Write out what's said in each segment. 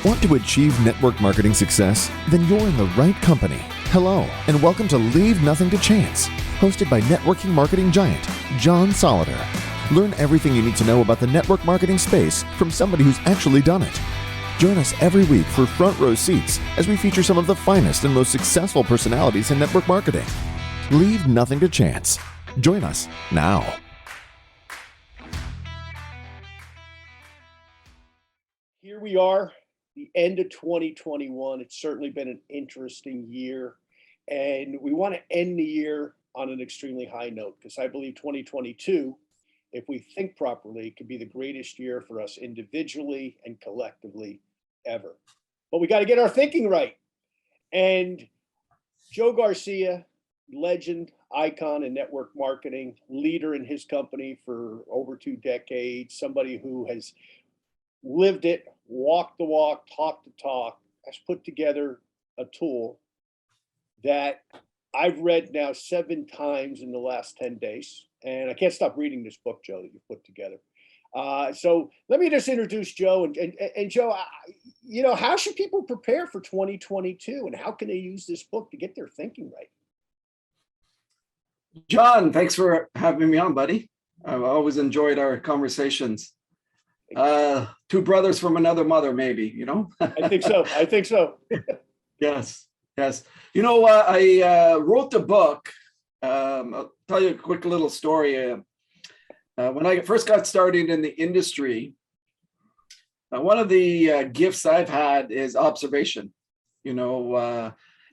Want to achieve network marketing success? Then you're in the right company. Hello, and welcome to Leave Nothing to Chance, hosted by networking marketing giant John Solleder. Learn everything you need to know about the network marketing space from somebody who's actually done it. Join us every week for front row seats as we feature some of the finest and most successful personalities in network marketing. Leave nothing to chance. Join us now. Here we are, the end of 2021. It's certainly been an interesting year, and we want to end the year on an extremely high note because I believe 2022, if we think properly, could be the greatest year for us individually and collectively ever. But we got to get our thinking right. And Joe Garcia, legend, icon in network marketing, leader in his company for over 2 decades, somebody who has lived it, walked the walk, talked the talk, has put together a tool that I've read now 7 times in the last 10 days. And I can't stop reading this book, Joe, that you put together. So let me just introduce Joe. And Joe, how should people prepare for 2022? And how can they use this book to get their thinking right? John, thanks for having me on, buddy. I've always enjoyed our conversations. 2 brothers from another mother, maybe, I think so. Yes. I wrote the book. I'll tell you a quick little story. When I first got started in the industry, one of the gifts I've had is observation. In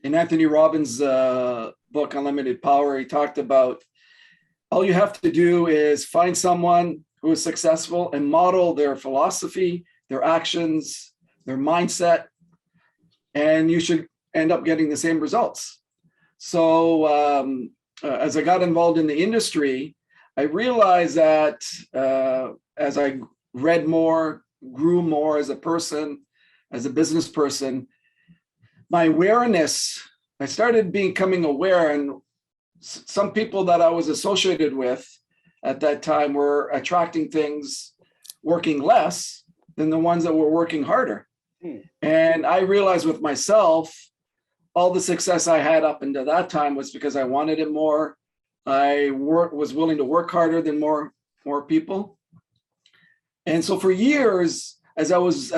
Anthony Robbins' book, Unlimited Power, he talked about all you have to do is find someone who is successful and model their philosophy, their actions, their mindset, and you should end up getting the same results. So as I got involved in the industry, I realized that as I read more, grew more as a person, as a business person, my awareness, I started becoming aware, and some people that I was associated with at that time were attracting things, working less than the ones that were working harder. And I realized with myself, all the success I had up until that time was because I wanted it more. I was willing to work harder than more people. And so for years, as I was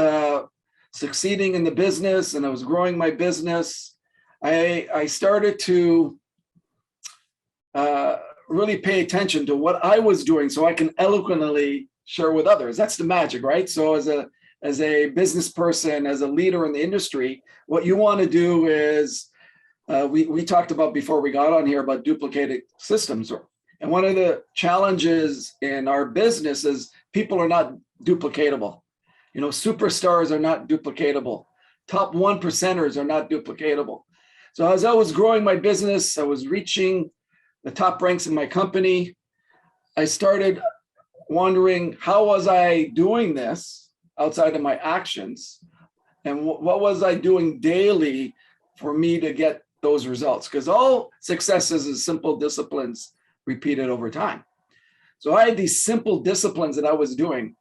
succeeding in the business and I was growing my business, I started to really pay attention to what I was doing so I can eloquently share with others. That's the magic, right? So as a business person, as a leader in the industry, what you want to do is, we talked about before we got on here about duplicated systems. And one of the challenges in our business is people are not duplicatable. Superstars are not duplicatable. Top 1%ers are not duplicatable. So as I was growing my business, I was reaching the top ranks in my company. I started wondering, how was I doing this outside of my actions? And what was I doing daily for me to get those results? Because all successes is simple disciplines repeated over time. So I had these simple disciplines that I was doing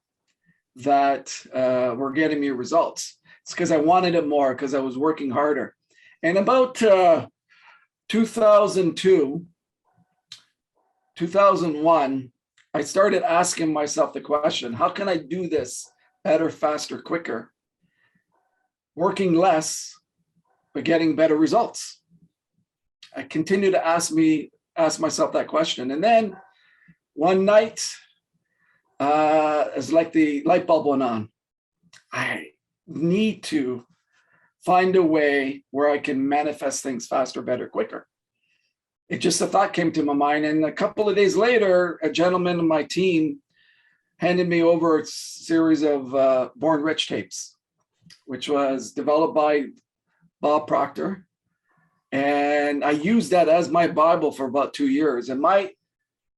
that were getting me results. It's because I wanted it more, because I was working harder. And about 2001, I started asking myself the question, how can I do this better, faster, quicker, working less, but getting better results? I continued to ask myself that question. And then one night, it's like the light bulb went on. I need to find a way where I can manifest things faster, better, quicker. A thought came to my mind. And a couple of days later, a gentleman on my team handed me over a series of Born Rich tapes, which was developed by Bob Proctor. And I used that as my Bible for about 2 years. And my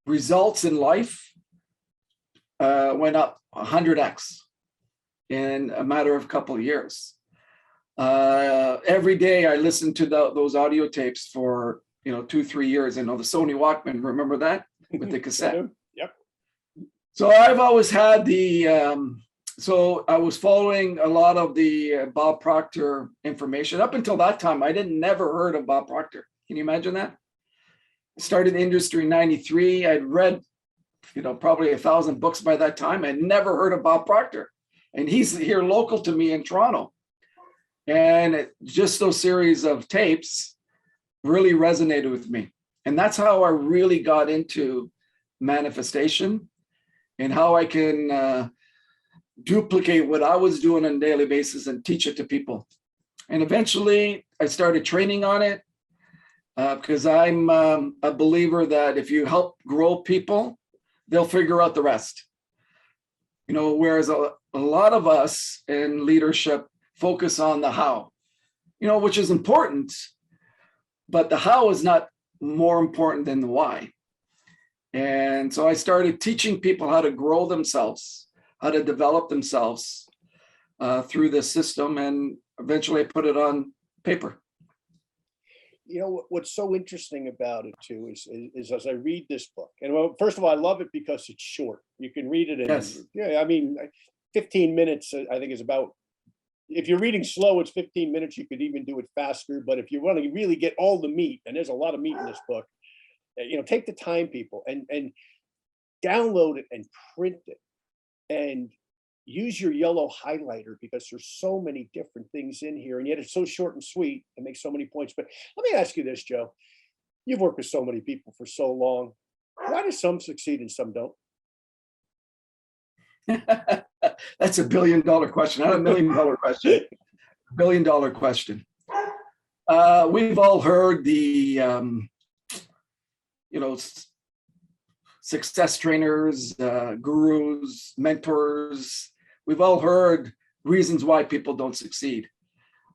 results in life went up 100x in a matter of a couple of years. Every day I listened to those audio tapes for 2-3 years. And the Sony Walkman, remember that, with the cassette? Yep. So I've always had the so I was following a lot of the Bob Proctor information. Up until that time, I didn't never heard of Bob Proctor. Can you imagine that? I started the industry in 93. I'd read, probably 1,000 books by that time. I'd never heard of Bob Proctor. And he's here local to me in Toronto. And just those series of tapes really resonated with me. And that's how I really got into manifestation and how I can duplicate what I was doing on a daily basis and teach it to people. And eventually I started training on it because I'm a believer that if you help grow people, they'll figure out the rest. Whereas a lot of us in leadership focus on the how, which is important, but the how is not more important than the why. And so I started teaching people how to grow themselves, how to develop themselves through this system, and eventually I put it on paper. What's so interesting about it too is as I read this book, and well, first of all, I love it because it's short. You can read it in, Yes. 15 minutes, I think is about, if you're reading slow, it's 15 minutes. You could even do it faster. But if you want to really get all the meat, and there's a lot of meat in this book, take the time, people, and download it and print it and use your yellow highlighter, because there's so many different things in here, and yet it's so short and sweet and makes so many points. But let me ask you this, Joe. You've worked with so many people for so long. Why do some succeed and some don't? That's $1 billion question, not $1 million question. $1 billion question. We've all heard the, success trainers, gurus, mentors. We've all heard reasons why people don't succeed.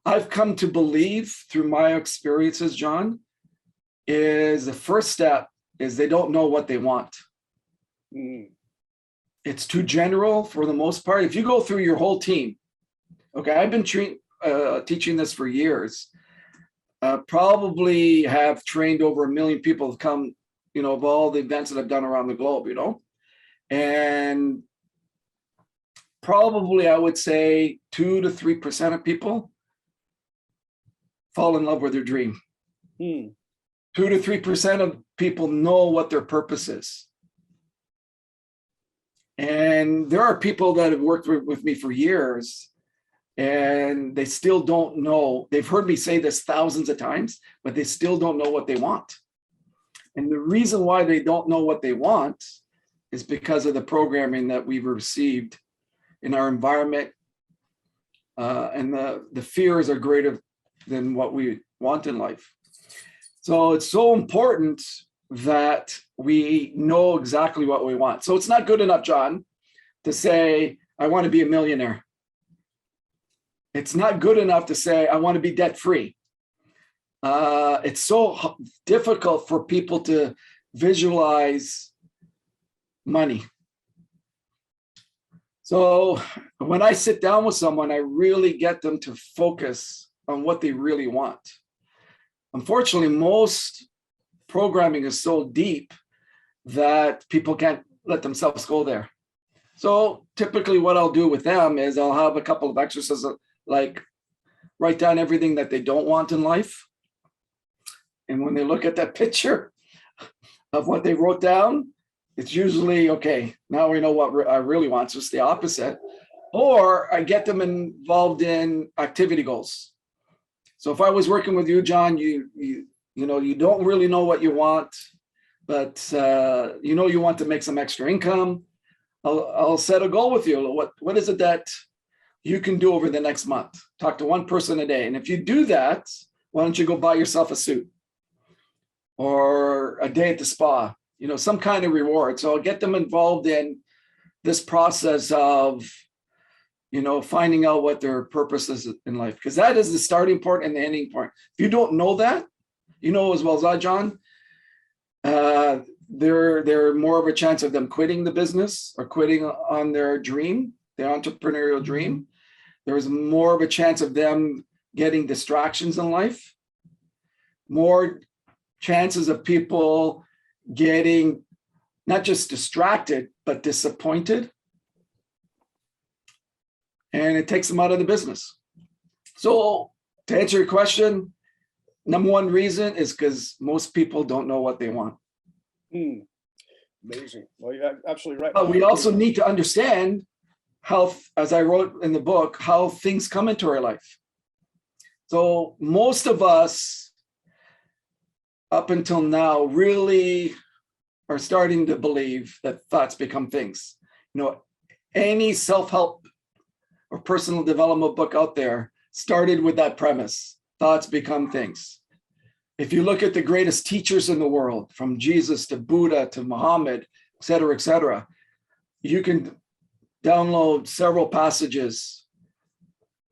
I've come to believe through my experiences, John, is the first step is they don't know what they want. It's too general for the most part. If you go through your whole team, okay, I've been teaching this for years. Probably have trained over 1 million people to come, of all the events that I've done around the globe, and probably I would say 2 to 3% of people fall in love with their dream. 2 to 3% of people know what their purpose is. And there are people that have worked with me for years and they still don't know. They've heard me say this thousands of times, but they still don't know what they want. And the reason why they don't know what they want is because of the programming that we've received in our environment. And the fears are greater than what we want in life. So it's so important that we know exactly what we want. So it's not good enough, John, to say, I want to be a millionaire. It's not good enough to say, I want to be debt-free. It's so difficult for people to visualize money. So when I sit down with someone, I really get them to focus on what they really want. Unfortunately, most programming is so deep that people can't let themselves go there. So typically what I'll do with them is I'll have a couple of exercises, like write down everything that they don't want in life. And when they look at that picture of what they wrote down, it's usually, okay, now we know what I really want. So it's the opposite. Or I get them involved in activity goals. So if I was working with you, John, you don't really know what you want, but you want to make some extra income. I'll set a goal with you. What is it that you can do over the next month? Talk to one person a day. And if you do that, why don't you go buy yourself a suit or a day at the spa, some kind of reward. So I'll get them involved in this process of, finding out what their purpose is in life, because that is the starting point and the ending point. If you don't know that, as well as I, John, they're more of a chance of them quitting the business or quitting on their dream, their entrepreneurial dream. There's more of a chance of them getting distractions in life, more chances of people getting not just distracted, but disappointed. and it takes them out of the business. So to answer your question, number one reason is because most people don't know what they want. Amazing. Well, you're absolutely right. But we also need to understand how, as I wrote in the book, how things come into our life. So most of us, up until now, really are starting to believe that thoughts become things. You know, any self-help or personal development book out there started with that premise: thoughts become things. If you look at the greatest teachers in the world, from Jesus to Buddha to Muhammad, et cetera, you can download several passages,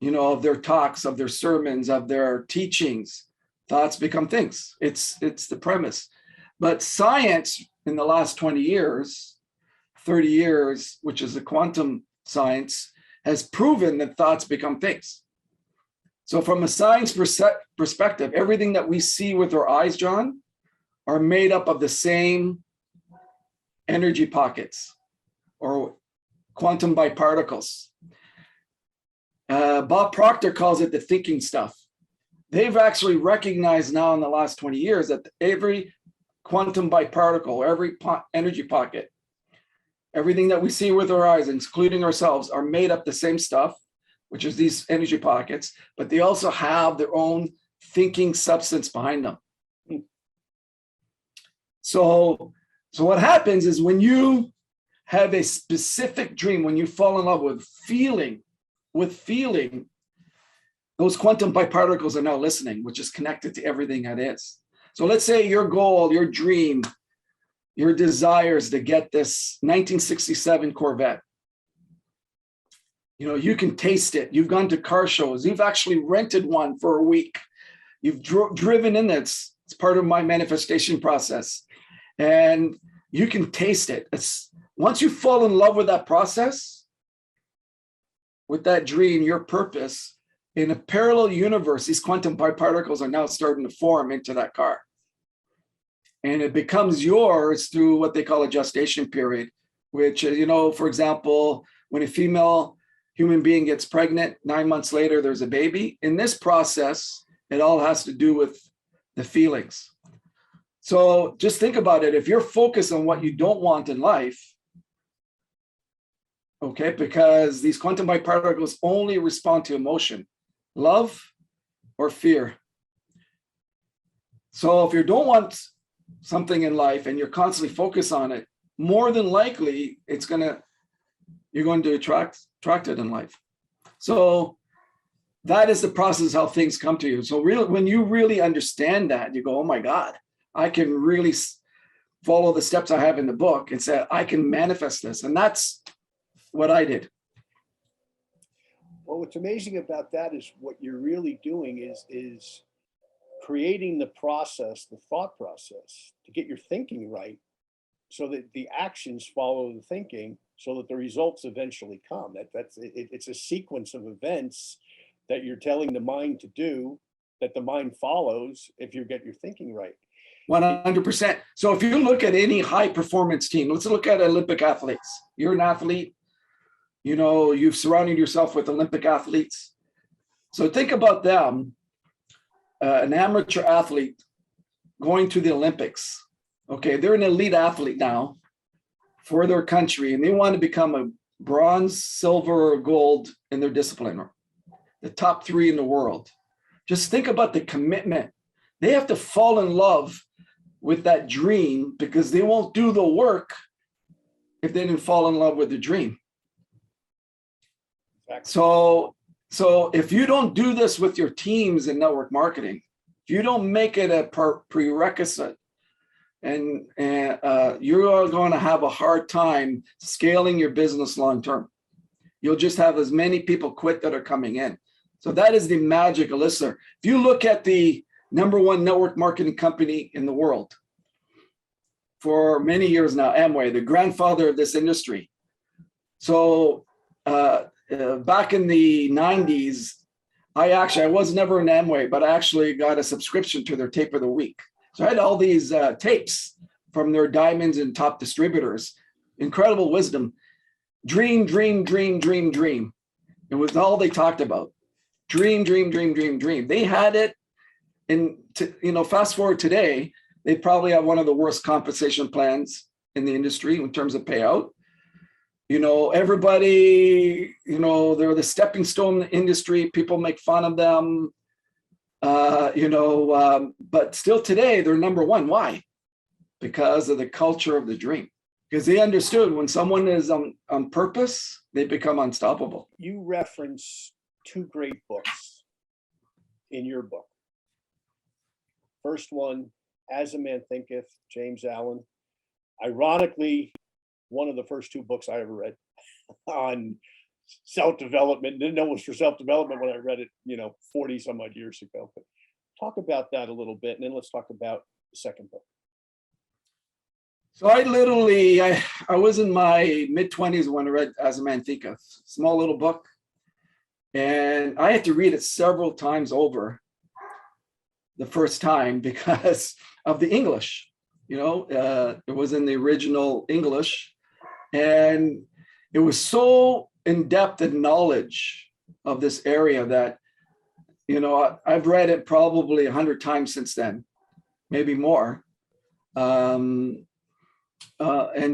you know, of their talks, of their sermons, of their teachings. Thoughts become things. It's the premise. But science in the last 20 years, 30 years, which is the quantum science, has proven that thoughts become things. So from a science perspective, everything that we see with our eyes, John, are made up of the same energy pockets or quantum biparticles. Bob Proctor calls it the thinking stuff. They've actually recognized now in the last 20 years that every quantum biparticle, every energy pocket, everything that we see with our eyes, including ourselves, are made up the same stuff, which is these energy pockets, but they also have their own thinking substance behind them. So what happens is when you have a specific dream, when you fall in love with feeling, those quantum biparticles are now listening, which is connected to everything that is. So let's say your goal, your dream, your desire is to get this 1967 Corvette. You know, you can taste it. You've gone to car shows. You've actually rented one for a week. You've driven in it. It's part of my manifestation process. And you can taste it. Once you fall in love with that process, with that dream, your purpose, in a parallel universe, these quantum biparticles are now starting to form into that car. And it becomes yours through what they call a gestation period, which, you know, for example, when a female human being gets pregnant, 9 months later, there's a baby. In this process, it all has to do with the feelings. So just think about it. If you're focused on what you don't want in life, okay, because these quantum biparticles only respond to emotion, love or fear. So if you don't want something in life and you're constantly focused on it, more than likely you're going to attract it in life. So that is the process how things come to you. So really, when you really understand that, you go, oh my God, I can really follow the steps I have in the book and say, I can manifest this. And that's what I did. Well, what's amazing about that is what you're really doing is creating the process, the thought process, to get your thinking right so that the actions follow the thinking so that the results eventually come. It's a sequence of events that you're telling the mind to do, that the mind follows if you get your thinking right. 100%. So if you look at any high performance team, let's look at Olympic athletes. You're an athlete, you know, you've surrounded yourself with Olympic athletes. So think about them, an amateur athlete going to the Olympics. Okay, they're an elite athlete now for their country, and they want to become a bronze, silver, or gold in their discipline, the top 3 in the world. Just think about the commitment. They have to fall in love with that dream because they won't do the work if they didn't fall in love with the dream. Exactly. So if you don't do this with your teams in network marketing, if you don't make it a prerequisite, and you're going to have a hard time scaling your business long term. You'll just have as many people quit that are coming in. So that is the magic of listener. If you look at the #1 network marketing company in the world for many years now, Amway, the grandfather of this industry. So back in the 90s, I was never in Amway, but I actually got a subscription to their tape of the week. So I had all these tapes from their diamonds and top distributors. Incredible wisdom. Dream, dream, dream, dream, dream. It was all they talked about. Dream, dream, dream, dream, dream. They had it. And fast forward today, they probably have one of the worst compensation plans in the industry in terms of payout. Everybody, they're the stepping stone industry. People make fun of them, but still today they're number one. Why? Because of the culture of the dream. Because they understood when someone is on purpose, they become unstoppable. You reference two great books in your book. First one, As a Man Thinketh, James Allen. Ironically, one of the first two books I ever read on self-development. Didn't know it was for self-development when I read it, 40 some odd years ago. But talk about that a little bit, and then let's talk about the second book. So I was in my mid-20s when I read As a Man Thinketh, small little book. And I had to read it several times over the first time because of the English. It was in the original English. And it was so in-depth in knowledge of this area that, I've read it probably 100 times since then, maybe more. And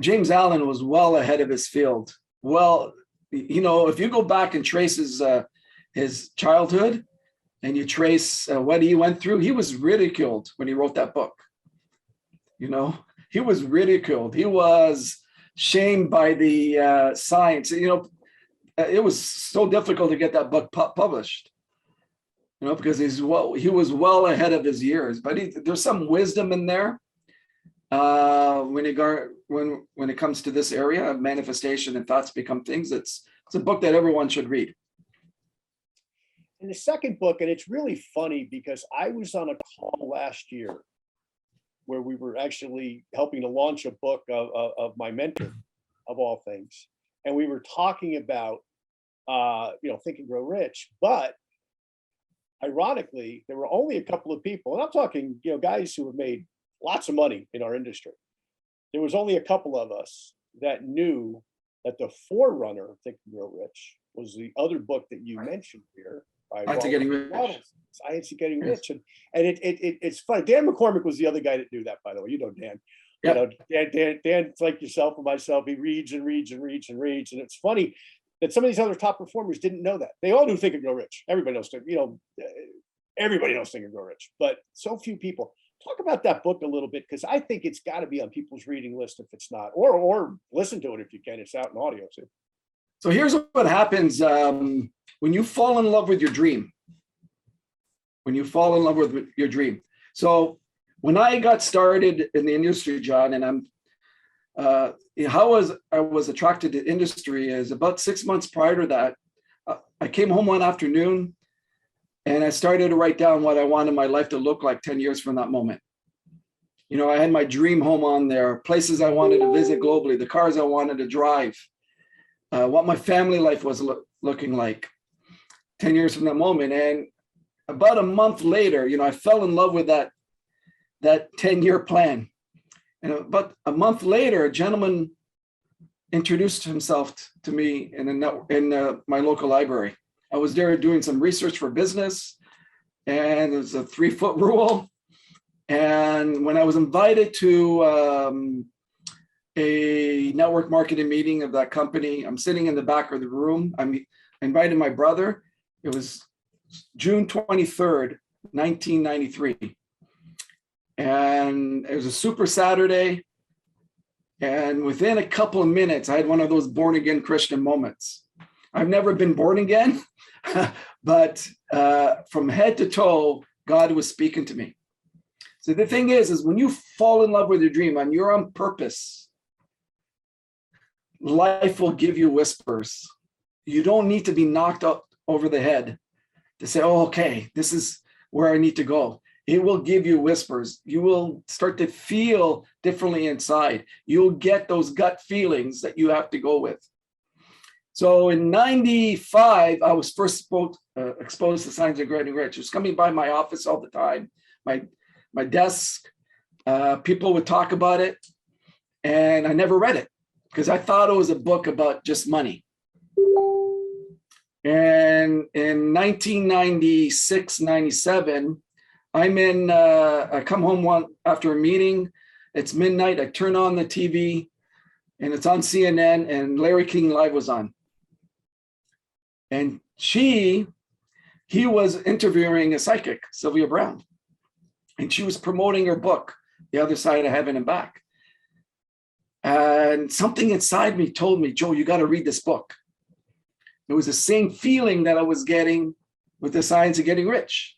James Allen was well ahead of his field. Well, if you go back and trace his childhood and you trace what he went through, he was ridiculed when he wrote that book. He was ridiculed. He was shamed by the science. It was so difficult to get that book published. Because he was well ahead of his years. But there's some wisdom in there. When it comes to this area of manifestation and thoughts become things, it's a book that everyone should read. In the second book, and it's really funny because I was on a call last year where we were actually helping to launch a book of my mentor, of all things, and we were talking about Think and Grow Rich, but ironically, there were only a couple of people, and I'm talking guys who have made lots of money in our industry. There was only a couple of us that knew that the forerunner of Think and Grow Rich was the other book that you mentioned here. Science of Getting Rich. Science of Getting Rich. And it's funny. Dan McCormick was the other guy that knew that, by the way. Dan. Yep. Dan's like yourself and myself. He reads and reads and reads and reads. And it's funny that some of these other top performers didn't know that. They all knew Think and Grow Rich. Everybody knows, everybody knows Think and Grow Rich, but so few people. Talk about that book a little bit, because I think it's got to be on people's reading list if it's not, or listen to it if you can. It's out in audio too. So here's what happens when you fall in love with your dream. So when I got started in the industry, John, and I was attracted to industry is about 6 months prior to that. I came home one afternoon and I started to write down what I wanted my life to look like 10 years from that moment. I had my dream home on there, places I wanted to visit globally, the cars I wanted to drive, what my family life was looking like 10 years from that moment. And about a month later, I fell in love with that 10-year plan. And about a month later, a gentleman introduced himself to me in my local library. I was there doing some research for business, and there's a 3-foot rule. And when I was invited to a network marketing meeting of that company, I'm sitting in the back of the room. I invited my brother. It was June 23rd, 1993. And it was a super Saturday. And within a couple of minutes, I had one of those born again Christian moments. I've never been born again, but from head to toe, God was speaking to me. So the thing is when you fall in love with your dream and you're on purpose, life will give you whispers. You don't need to be knocked up over the head to say, oh, okay, this is where I need to go. It will give you whispers. You will start to feel differently inside. You'll get those gut feelings that you have to go with. So in 95, I was first exposed to Science of Getting Rich. It was coming by my office all the time, my desk. People would talk about it, and I never read it because I thought it was a book about just money. And in 1996, 97, I come home after a meeting. It's midnight. I turn on the TV and it's on CNN and Larry King Live was on. And he was interviewing a psychic, Sylvia Brown. And she was promoting her book, The Other Side of Heaven and Back. And something inside me told me, Joe, you got to read this book. It was the same feeling that I was getting with The Science of Getting Rich.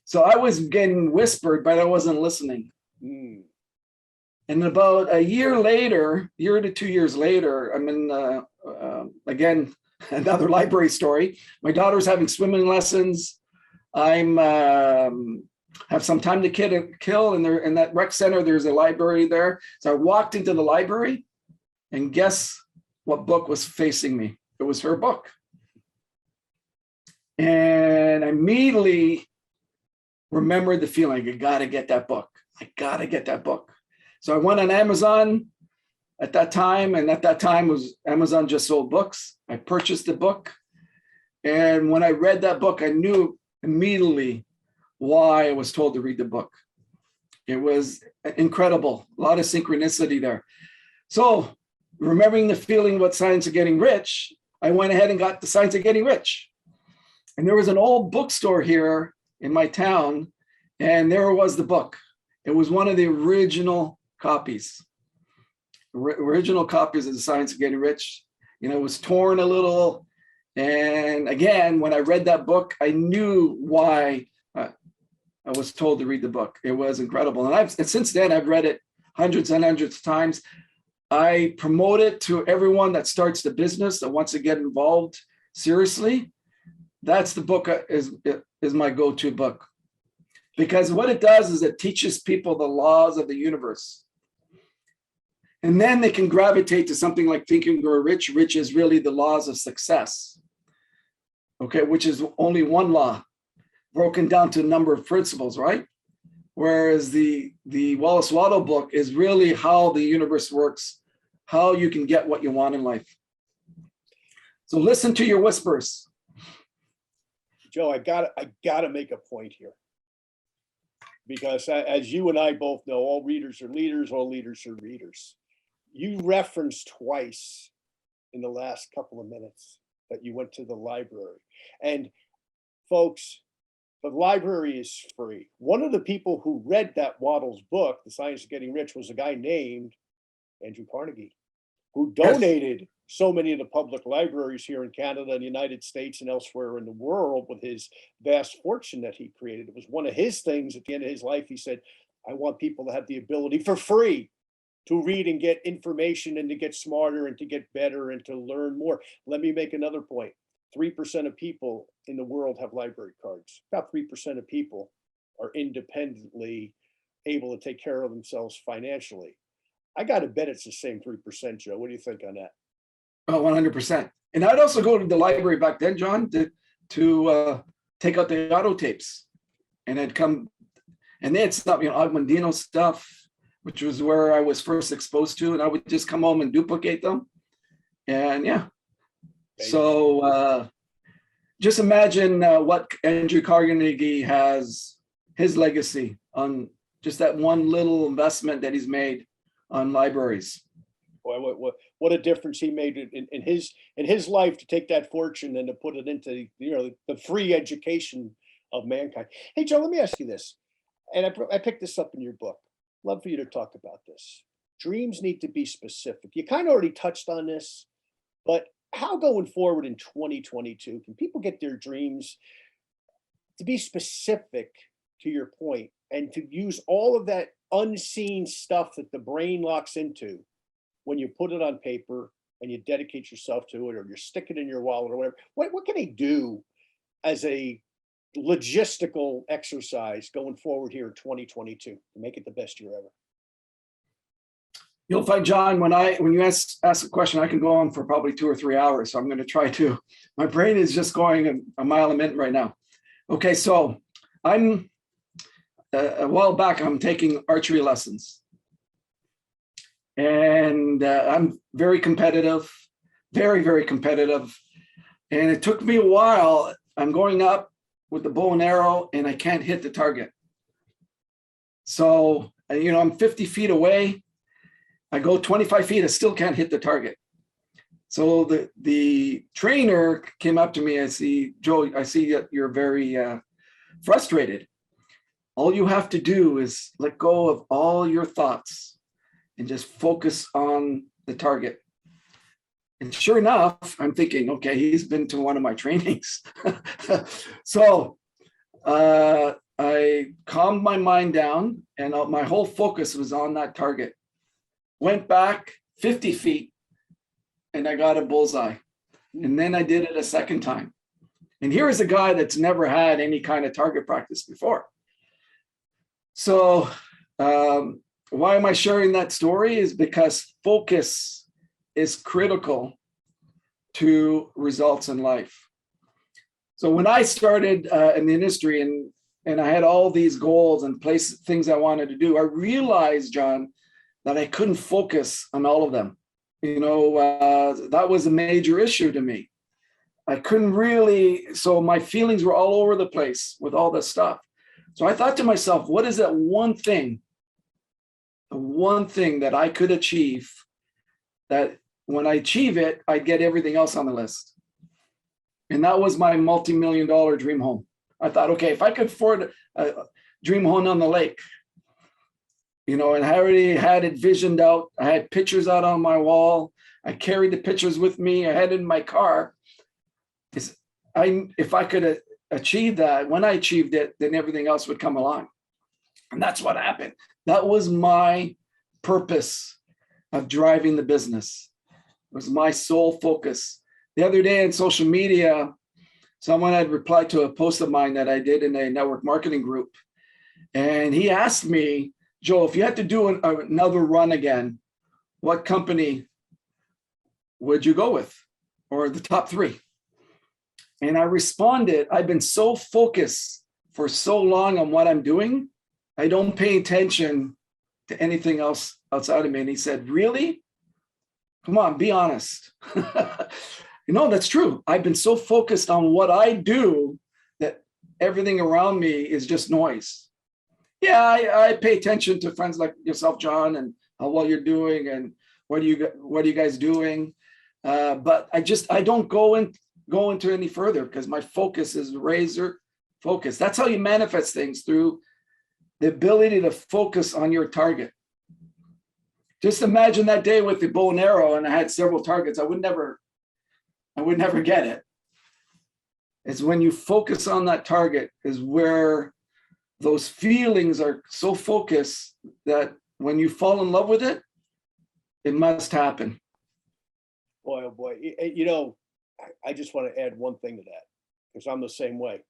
So I was getting whispered, but I wasn't listening. And about a year to 2 years later, I'm in, again, another library story. My daughter's having swimming lessons. I'm have some time to kill, and there in that rec center, there's a library there. So I walked into the library, and guess what book was facing me? It was her book. And I immediately remembered the feeling, I gotta get that book. I gotta get that book. So I went on Amazon at that time, and at that time was Amazon just sold books. I purchased the book. And when I read that book, I knew immediately why I was told to read the book. It was incredible, a lot of synchronicity there. So remembering the feeling about Science of Getting Rich, I went ahead and got The Science of Getting Rich. And there was an old bookstore here in my town, and there was the book. It was one of the original copies. Original copies of The Science of Getting Rich. You know, it was torn a little. And again, when I read that book, I knew why I was told to read the book. It was incredible. And since then, I've read it hundreds and hundreds of times. I promote it to everyone that starts the business that wants to get involved seriously. That's the book is my go-to book. Because what it does is it teaches people the laws of the universe. And then they can gravitate to something like Think and Grow Rich. Rich is really the laws of success. Okay, which is only one law, broken down to a number of principles, right? Whereas the Wallace Waddle book is really how the universe works, how you can get what you want in life. So listen to your whispers. Joe, I gotta make a point here. Because as you and I both know, all readers are leaders, all leaders are readers. You referenced twice in the last couple of minutes that you went to the library. And folks, the library is free. One of the people who read that Waddle's book, The Science of Getting Rich, was a guy named Andrew Carnegie, who donated so many of the public libraries here in Canada and the United States and elsewhere in the world with his vast fortune that he created. It was one of his things at the end of his life. He said, I want people to have the ability for free to read and get information and to get smarter and to get better and to learn more. Let me make another point. 3% of people in the world have library cards. About 3% of people are independently able to take care of themselves financially. I got to bet it's the same 3%, Joe. What do you think on that? Oh, 100%. And I'd also go to the library back then, John, to take out the auto tapes. And I'd come, and they had stuff, Augmandino stuff, which was where I was first exposed to. And I would just come home and duplicate them. And yeah. So just imagine what Andrew Carnegie has, his legacy on just that one little investment that he's made on libraries. Boy, what a difference he made in his life to take that fortune and to put it into the free education of mankind. Hey, Joe, let me ask you this, and I picked this up in your book. Love for you to talk about this. Dreams need to be specific. You kind of already touched on this, but how going forward in 2022 can people get their dreams to be specific, to your point, and to use all of that unseen stuff that the brain locks into when you put it on paper and you dedicate yourself to it, or you stick it in your wallet or whatever? What can they do as a logistical exercise going forward here in 2022 to make it the best year ever? You'll find, John, when you ask a question, I can go on for probably 2 or 3 hours. So I'm going to try to. My brain is just going a mile a minute right now. Okay, so I'm a while back, I'm taking archery lessons. And I'm very competitive, very, very competitive. And it took me a while. I'm going up with the bow and arrow and I can't hit the target. So, I'm 50 feet away. I go 25 feet, I still can't hit the target. So the trainer came up to me. I see, Joe, I see that you're very frustrated. All you have to do is let go of all your thoughts and just focus on the target. And sure enough, I'm thinking, okay, he's been to one of my trainings. So I calmed my mind down and my whole focus was on that target. Went back 50 feet and I got a bullseye. And then I did it a second time. And here is a guy that's never had any kind of target practice before. So why am I sharing that story? Is because focus is critical to results in life. So when I started in the industry and I had all these goals and things I wanted to do, I realized, John, that I couldn't focus on all of them. That was a major issue to me. I couldn't really, so my feelings were all over the place with all this stuff. So I thought to myself, what is that one thing, the one thing that I could achieve that when I achieve it, I'd get everything else on the list? And that was my multi-million-dollar dream home. I thought, okay, if I could afford a dream home on the lake, and I already had it visioned out. I had pictures out on my wall. I carried the pictures with me. I had it in my car. If I could achieve that, when I achieved it, then everything else would come along. And that's what happened. That was my purpose of driving the business. It was my sole focus. The other day on social media, someone had replied to a post of mine that I did in a network marketing group. And he asked me, Joe, if you had to do another run again, what company would you go with? Or the top three? And I responded, I've been so focused for so long on what I'm doing, I don't pay attention to anything else outside of me. And he said, really? Come on, be honest. That's true. I've been so focused on what I do that everything around me is just noise. Yeah, I pay attention to friends like yourself, John, and how well you're doing and what are you guys doing? But I don't go into any further because my focus is razor focus. That's how you manifest things, through the ability to focus on your target. Just imagine that day with the bow and arrow, and I had several targets. I would never get it. It's when you focus on that target is where those feelings are so focused that when you fall in love with it, it must happen. Boy, oh boy. I just want to add one thing to that, because I'm the same way.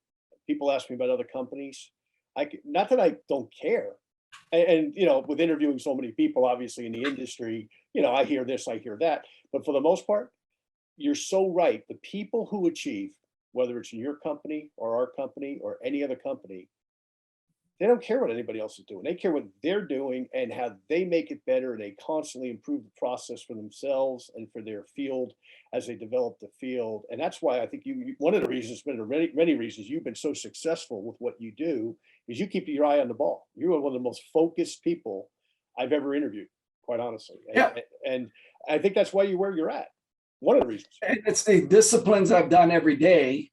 People ask me about other companies. Not that I don't care. And with interviewing so many people, obviously in the industry, I hear this, I hear that. But for the most part, you're so right. The people who achieve, whether it's in your company or our company or any other company, they don't care what anybody else is doing. They care what they're doing and how they make it better. And they constantly improve the process for themselves and for their field as they develop the field. And that's why I think one of the reasons, many reasons you've been so successful with what you do, is you keep your eye on the ball. You're one of the most focused people I've ever interviewed, quite honestly. And I think that's why you're where you're at. One of the reasons. And it's the disciplines I've done every day.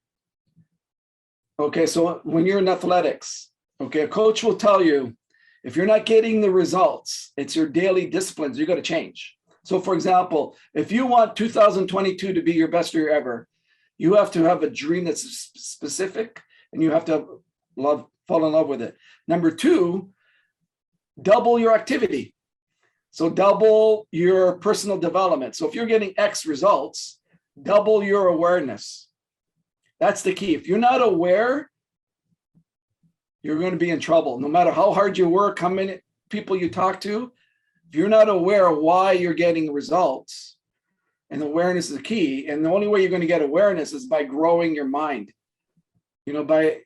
Okay, so when you're in athletics, okay, a coach will tell you, if you're not getting the results, it's your daily disciplines you got to change. So for example, if you want 2022 to be your best year ever, you have to have a dream that's specific and you have to fall in love with it. Number two, double your activity. So double your personal development. So if you're getting X results, double your awareness. That's the key. If you're not aware, you're going to be in trouble. No matter how hard you work, how many people you talk to, if you're not aware of why you're getting results, and awareness is the key. And the only way you're going to get awareness is by growing your mind, by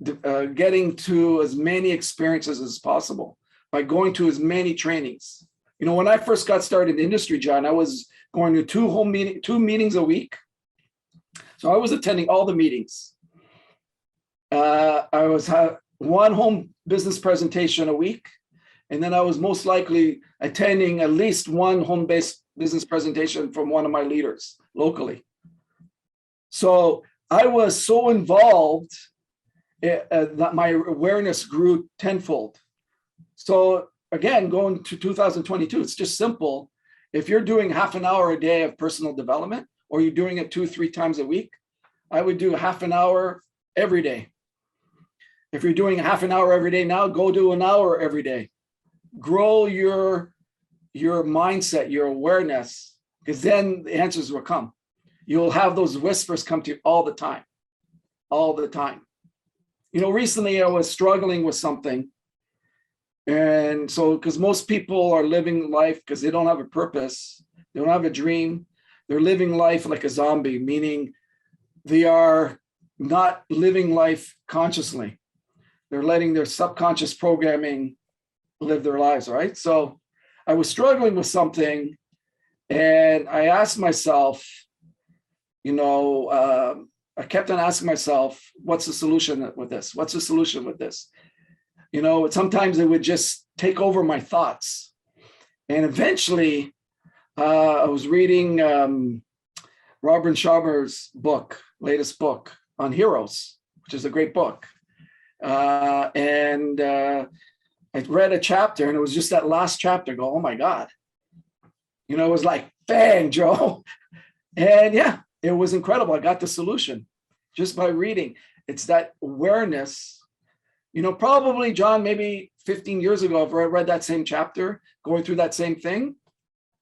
getting to as many experiences as possible, by going to as many trainings. When I first got started in the industry, John, I was going to two meetings a week. So I was attending all the meetings. I was one home business presentation a week. And then I was most likely attending at least one home-based business presentation from one of my leaders locally. So I was so involved that my awareness grew tenfold. So again, going to 2022, it's just simple. If you're doing half an hour a day of personal development, or you're doing it 2-3 times a week, I would do half an hour every day. If you're doing half an hour every day now, go do an hour every day. Grow your mindset, your awareness, because then the answers will come. You'll have those whispers come to you all the time. Recently I was struggling with something. And so, because most people are living life because they don't have a purpose, they don't have a dream, they're living life like a zombie, meaning they are not living life consciously. They're letting their subconscious programming live their lives, right? So I was struggling with something and I asked myself, I kept on asking myself, what's the solution with this? What's the solution with this? Sometimes it would just take over my thoughts. And eventually I was reading Robin Sharma's latest book on heroes, which is a great book. I read a chapter and it was just that last chapter. Go, oh my God. It was like, bang, Joe. And yeah, it was incredible. I got the solution just by reading. It's that awareness. Probably, John, maybe 15 years ago, if I read that same chapter, going through that same thing,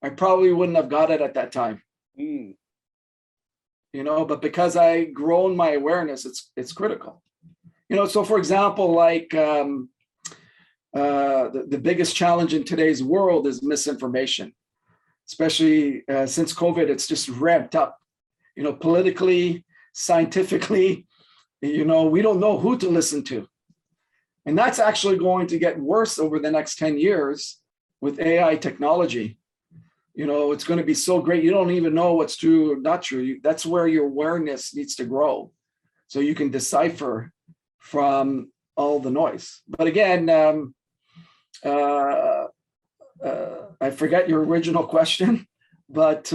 I probably wouldn't have got it at that time. But because I grown my awareness, it's critical. So for example, like the biggest challenge in today's world is misinformation, especially since COVID, it's just ramped up, politically, scientifically, we don't know who to listen to. And that's actually going to get worse over the next 10 years with AI technology. It's going to be so great. You don't even know what's true or not true. That's where your awareness needs to grow so you can decipher from all the noise. But again, I forget your original question, but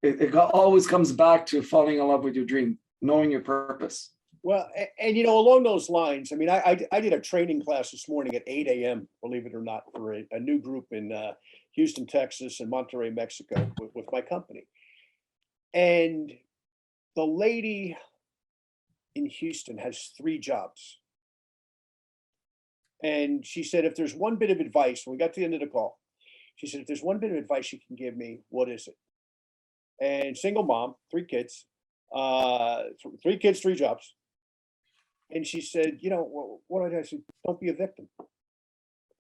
it always comes back to falling in love with your dream, knowing your purpose. Well, and along those lines, I did a training class this morning at 8 a.m., believe it or not, for a new group in Houston, Texas, and Monterrey, Mexico, with my company. And the lady in Houston has 3 jobs. And she said, if there's one bit of advice, when we got to the end of the call, she said, if there's one bit of advice you can give me, what is it? And single mom, 3 kids, 3 kids, 3 jobs. And she said, what did I say? Don't be a victim.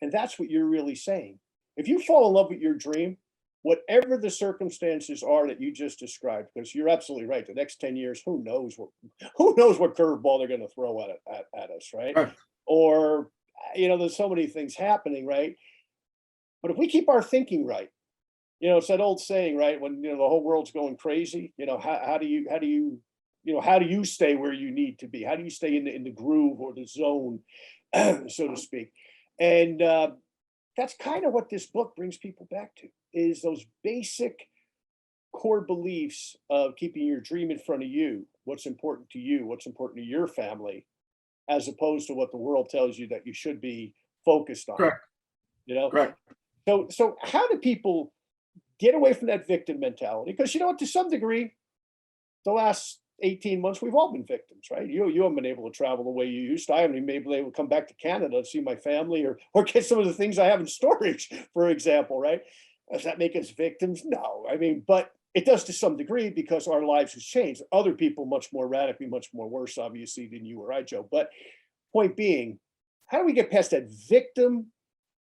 And that's what you're really saying. If you fall in love with your dream, whatever the circumstances are that you just described, because you're absolutely right. The next 10 years, who knows what curveball they're going to throw at us, right? Or, there's so many things happening, right? But if we keep our thinking right, it's that old saying, right? When, the whole world's going crazy, how do you stay where you need to be? How do you stay in the groove or the zone, so to speak? And that's kind of what this book brings people back to, is those basic core beliefs of keeping your dream in front of you, what's important to you, what's important to your family, as opposed to what the world tells you that you should be focused on. Correct. Correct. So how do people get away from that victim mentality? Because, to some degree, the last 18 months, we've all been victims, right? You haven't been able to travel the way you used to. I haven't even been able to come back to Canada to see my family or get some of the things I have in storage, for example, right? Does that make us victims? No. But it does to some degree because our lives have changed. Other people much more radically, much more worse, obviously, than you or I, Joe. But point being, how do we get past that victim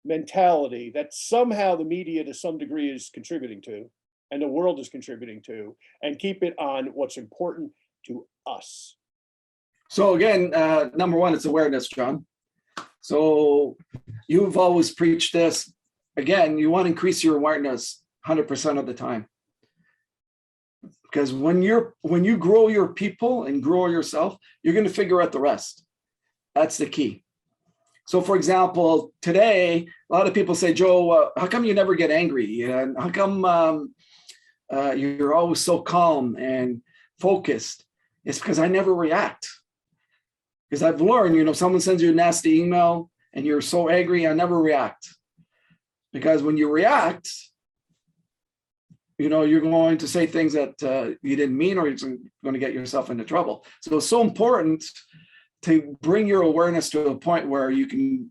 mentality that somehow the media to some degree is contributing to, and the world is contributing to, and keep it on what's important to us? So again, number one, it's awareness, John. So you've always preached this. Again, you want to increase your awareness 100% of the time. Because when you grow your people and grow yourself, you're going to figure out the rest. That's the key. So, for example, today, a lot of people say, Joe, how come you never get angry? And how come you're always so calm and focused? It's because I never react. Because I've learned, someone sends you a nasty email and you're so angry, I never react. Because when you react, you're going to say things that you didn't mean, or you're going to get yourself into trouble. So it's so important to bring your awareness to a point where you can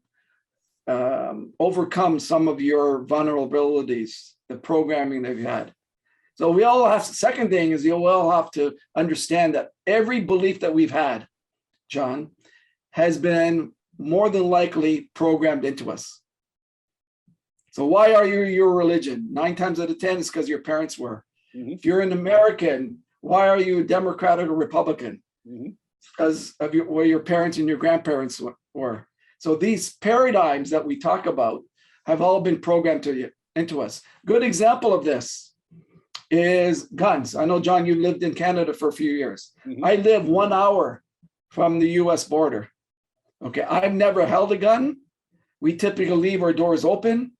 overcome some of your vulnerabilities, the programming that you've had. So second thing is you'll all have to understand that every belief that we've had, John, has been more than likely programmed into us. So why are you your religion? 9 times out of 10 is because your parents were. Mm-hmm. If you're an American, why are you a Democrat or Republican? Mm-hmm. Because of where your parents and your grandparents were. So these paradigms that we talk about have all been programmed into us. Good example of this is guns. I know, John, you lived in Canada for a few years. Mm-hmm. I live 1 hour from the US border. Okay, I've never held a gun. We typically leave our doors open.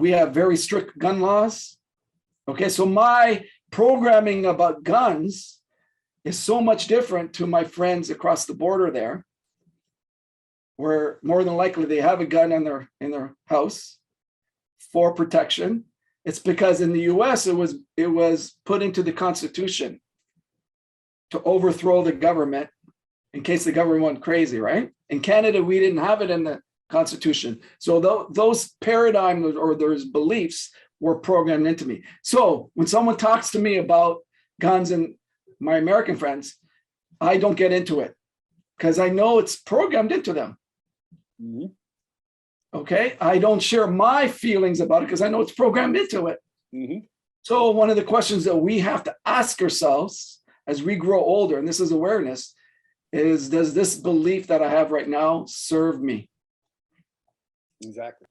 We have very strict gun laws. Okay, so my programming about guns is so much different to my friends across the border there, where more than likely they have a gun in their house for protection. It's because in the US it was put into the Constitution to overthrow the government in case the government went crazy, right? In Canada, we didn't have it in the Constitution. So those paradigms or those beliefs were programmed into me. So when someone talks to me about guns and my American friends, I don't get into it because I know it's programmed into them. Mm-hmm. Okay. I don't share my feelings about it because I know it's programmed into it. Mm-hmm. So one of the questions that we have to ask ourselves as we grow older, and this is awareness, is does this belief that I have right now serve me? Exactly.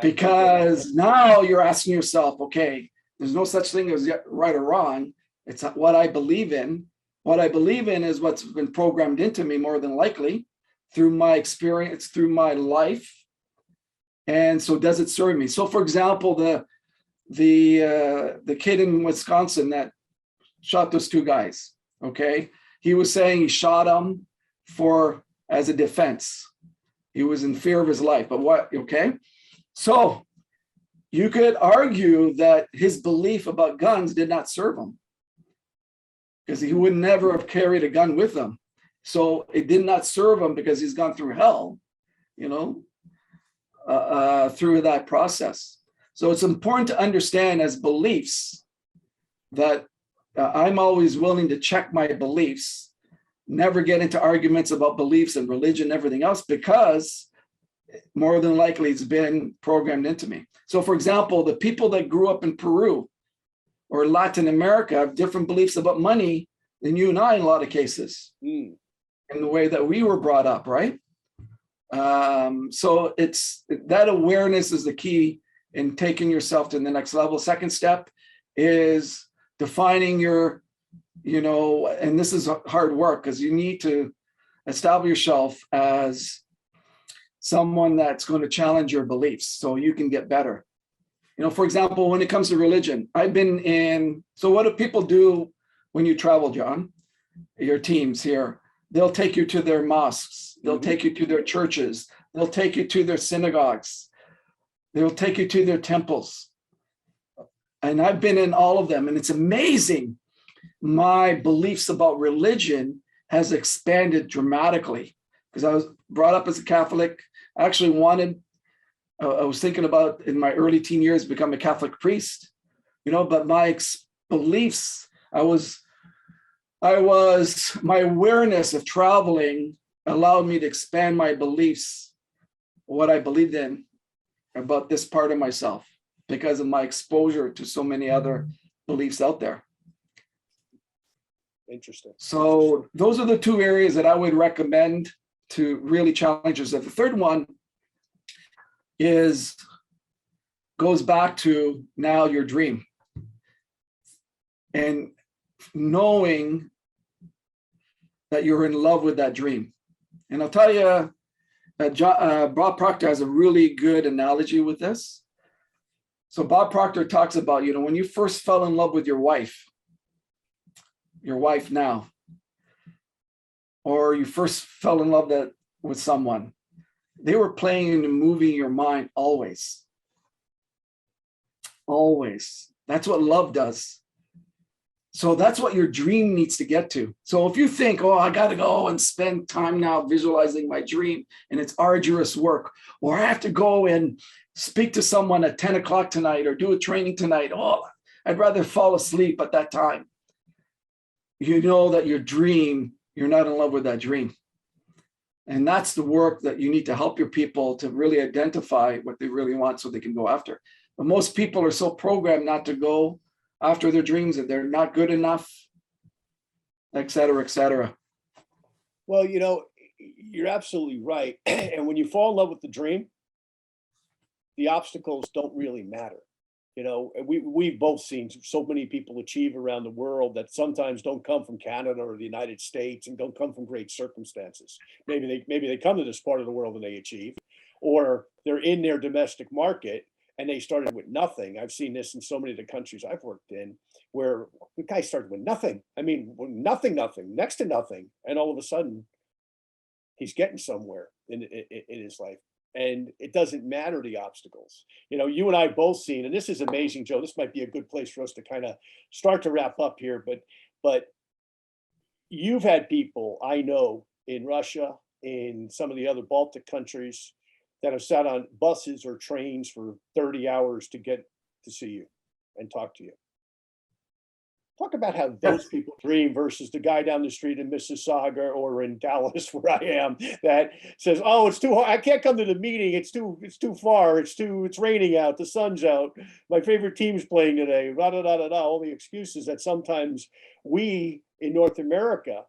Because now you're asking yourself, okay, there's no such thing as right or wrong. It's what I believe in. What I believe in is what's been programmed into me more than likely through my experience, through my life. And so does it serve me? So for example, the kid in Wisconsin that shot those 2 guys, okay? He was saying he shot them as a defense. He was in fear of his life, but what, okay? So you could argue that his belief about guns did not serve him because he would never have carried a gun with him. So it did not serve him because he's gone through hell, through that process. So it's important to understand as beliefs that I'm always willing to check my beliefs, never get into arguments about beliefs and religion and everything else, because more than likely it's been programmed into me. So for example, the people that grew up in Peru or Latin America have different beliefs about money than you and I in a lot of cases, in the way that we were brought up, right? So it's that awareness is the key in taking yourself to the next level. Second step is defining your, and this is hard work because you need to establish yourself as someone that's going to challenge your beliefs so you can get better. For example, when it comes to religion, so what do people do when you travel, John? Your teams here, they'll take you to their mosques, they'll take you to their churches, they'll take you to their synagogues, they'll take you to their temples. And I've been in all of them, and it's amazing. My beliefs about religion has expanded dramatically because I was brought up as a Catholic. I actually I was thinking about in my early teen years become a Catholic priest, but my beliefs, my awareness of traveling allowed me to expand my beliefs, what I believed in about this part of myself because of my exposure to so many other beliefs out there. Interesting. So those are the 2 areas that I would recommend to really challenge yourself. The third one goes back to now your dream. and knowing that you're in love with that dream. And I'll tell you, Bob Proctor has a really good analogy with this. So Bob Proctor talks about, when you first fell in love with your wife now, or you first fell in love with someone, they were playing in a movie in your mind always. Always. That's what love does. So that's what your dream needs to get to. So if you think, oh, I got to go and spend time now visualizing my dream, and it's arduous work, or I have to go and speak to someone at 10 o'clock tonight or do a training tonight, oh, I'd rather fall asleep at that time. You know that your dream, you're not in love with that dream. And that's the work that you need to help your people to really identify what they really want so they can go after. But most people are so programmed not to go after their dreams, that they're not good enough, et cetera, et cetera. Well, you're absolutely right. And when you fall in love with the dream, the obstacles don't really matter. We've both seen so many people achieve around the world that sometimes don't come from Canada or the United States and don't come from great circumstances. Maybe they come to this part of the world and they achieve, or they're in their domestic market and they started with nothing. I've seen this in so many of the countries I've worked in, where the guy started with nothing. I mean, nothing, next to nothing. And all of a sudden, he's getting somewhere in his life. And it doesn't matter the obstacles. You and I both seen, and this is amazing, Joe. This might be a good place for us to kind of start to wrap up here. But you've had people I know in Russia, in some of the other Baltic countries, that have sat on buses or trains for 30 hours to get to see you and talk to you. Talk about how those people dream versus the guy down the street in Mississauga or in Dallas, where I am, that says, "Oh, it's too hard. I can't come to the meeting. It's too far. It's raining out. The sun's out. My favorite team's playing today." Da da da da da. All the excuses that sometimes we in North America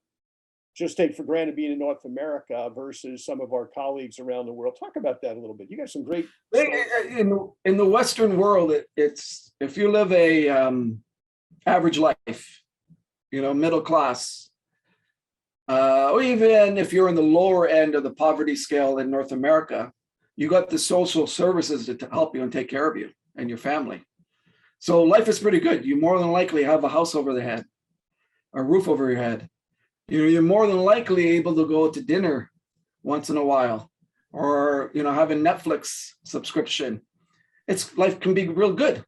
just take for granted being in North America versus some of our colleagues around the world. Talk about that a little bit. You got some great in the Western world. It's if you live a average life, middle class, or even if you're in the lower end of the poverty scale in North America, you got the social services to help you and take care of you and your family. So life is pretty good. You more than likely have a house over the head, a roof over your head. You're more than likely able to go to dinner once in a while, or have a Netflix subscription. Life can be real good.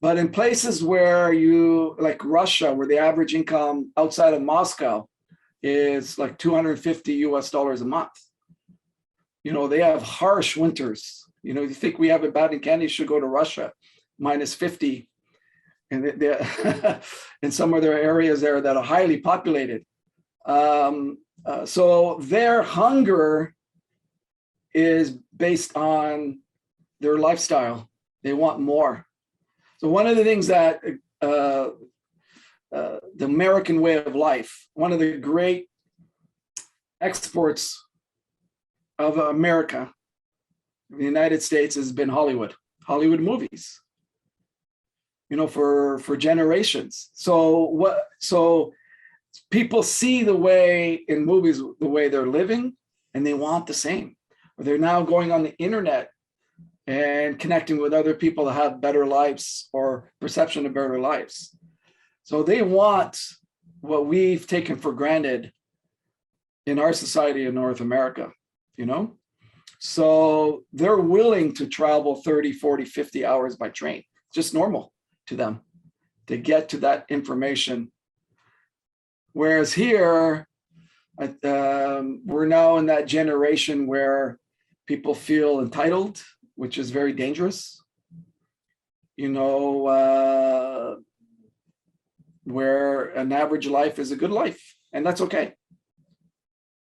But in places where like Russia, where the average income outside of Moscow is like $250 a month, they have harsh winters. You think we have it bad in Canada, you should go to Russia, -50. And in some of their areas there that are highly populated. So their hunger is based on their lifestyle. They want more. So one of the things that the American way of life, one of the great exports of America, the United States, has been Hollywood movies. For generations. So people see the way in movies, the way they're living, and they want the same. Or they're now going on the internet and connecting with other people that have better lives or perception of better lives. So they want what we've taken for granted in our society in North America, So they're willing to travel 30, 40, 50 hours by train. It's just normal to them to get to that information. Whereas here, we're now in that generation where people feel entitled, which is very dangerous. Where an average life is a good life, and that's okay.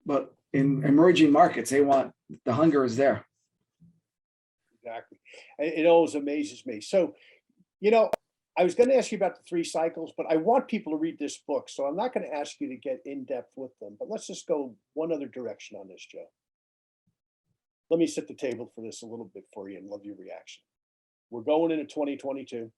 But in emerging markets, the hunger is there. Exactly. It always amazes me. So, I was going to ask you about the 3 cycles, but I want people to read this book. So I'm not going to ask you to get in depth with them, but let's just go one other direction on this, Joe. Let me set the table for this a little bit for you and love your reaction. We're going into 2022.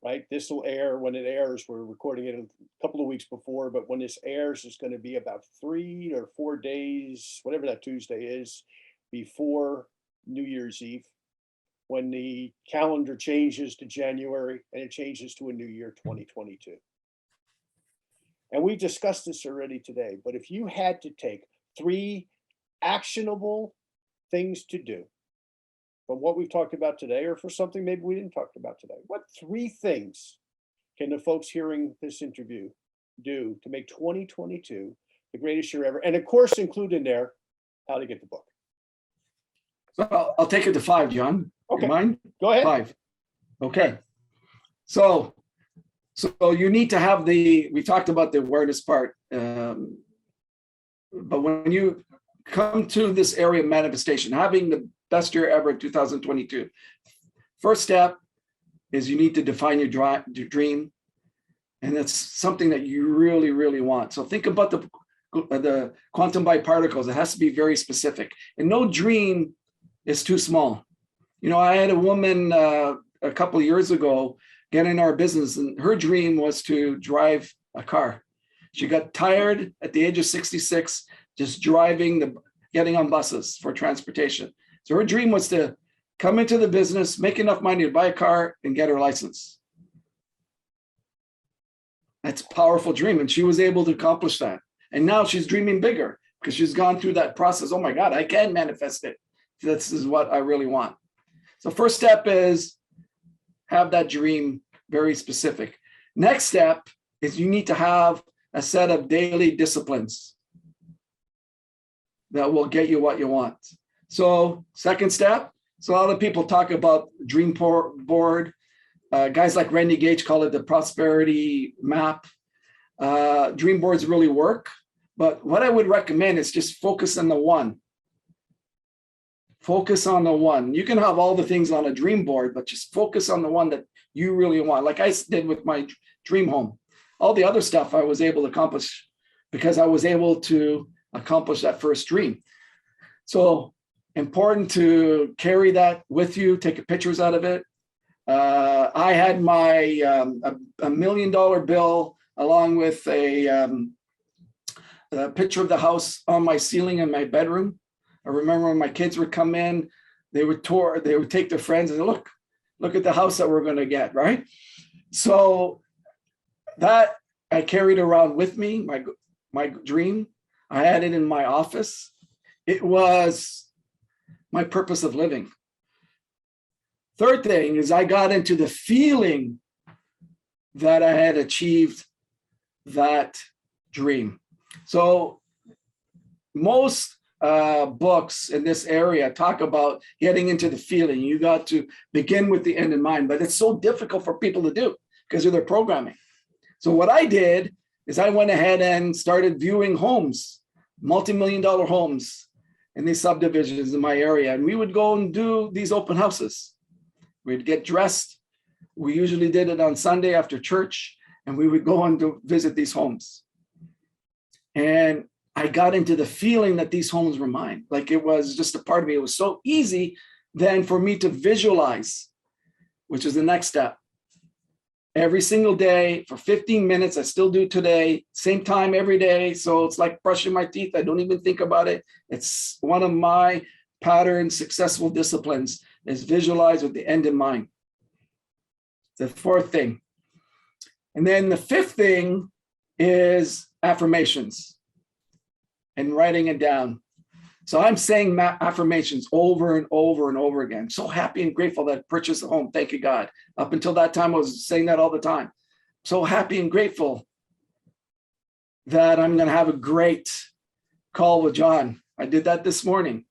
right? This will air when it airs. We're recording it a couple of weeks before, but when this airs, it's going to be about 3 or 4 days, whatever that Tuesday is, before New Year's Eve, when the calendar changes to January and it changes to a new year, 2022. And we discussed this already today, but if you had to take 3 actionable things to do from what we've talked about today, or for something maybe we didn't talk about today, what 3 things can the folks hearing this interview do to make 2022 the greatest year ever? And of course, include in there how to get the book. So I'll take it to 5, John. Okay. You mind? Go ahead. 5. Okay. So you need to have we talked about the awareness part, but when you come to this area of manifestation, having the best year ever in 2022, first step is you need to define your dream. And that's something that you really, really want. So think about the quantum biparticles. It has to be very specific. And no dream is too small. You know, I had a woman a couple of years ago get in our business, and her dream was to drive a car. She got tired at the age of 66, just getting on buses for transportation. So her dream was to come into the business, make enough money to buy a car and get her license. That's a powerful dream. And she was able to accomplish that. And now she's dreaming bigger because she's gone through that process. Oh my God, I can manifest it. This is what I really want. So first step is have that dream very specific. Next step is you need to have a set of daily disciplines that will get you what you want. So second step, so a lot of people talk about dream board. Guys like Randy Gage call it the prosperity map. Dream boards really work, but what I would recommend is just focus on the one. Focus on the one. You can have all the things on a dream board, but just focus on the one that you really want. Like I did with my dream home. All the other stuff I was able to accomplish because I was able to accomplish that first dream. So important to carry that with you, take pictures out of it. I had my $1 million bill along with a picture of the house on my ceiling in my bedroom. I remember when my kids would come in, they would take their friends and look at the house that we're going to get, right? So that I carried around with me, my dream. I had it in my office. It was my purpose of living. Third thing is I got into the feeling that I had achieved that dream. So most books in this area talk about getting into the feeling. You got to begin with the end in mind, but it's so difficult for people to do because of their programming. So what I did is I went ahead and started viewing homes, multi-million-dollar homes in these subdivisions in my area. And we would go and do these open houses. We'd get dressed. We usually did it on Sunday after church, and we would go and visit these homes. And I got into the feeling that these homes were mine. Like it was just a part of me. It was so easy then for me to visualize, which is the next step. Every single day for 15 minutes, I still do today, same time every day. So it's like brushing my teeth. I don't even think about it. It's one of my pattern successful disciplines is visualize with the end in mind. The fourth thing. And then the fifth thing is affirmations and writing it down. So I'm saying affirmations over and over and over again. So happy and grateful that I purchased a home. Thank you, God. Up until that time, I was saying that all the time. So happy and grateful that I'm going to have a great call with John. I did that this morning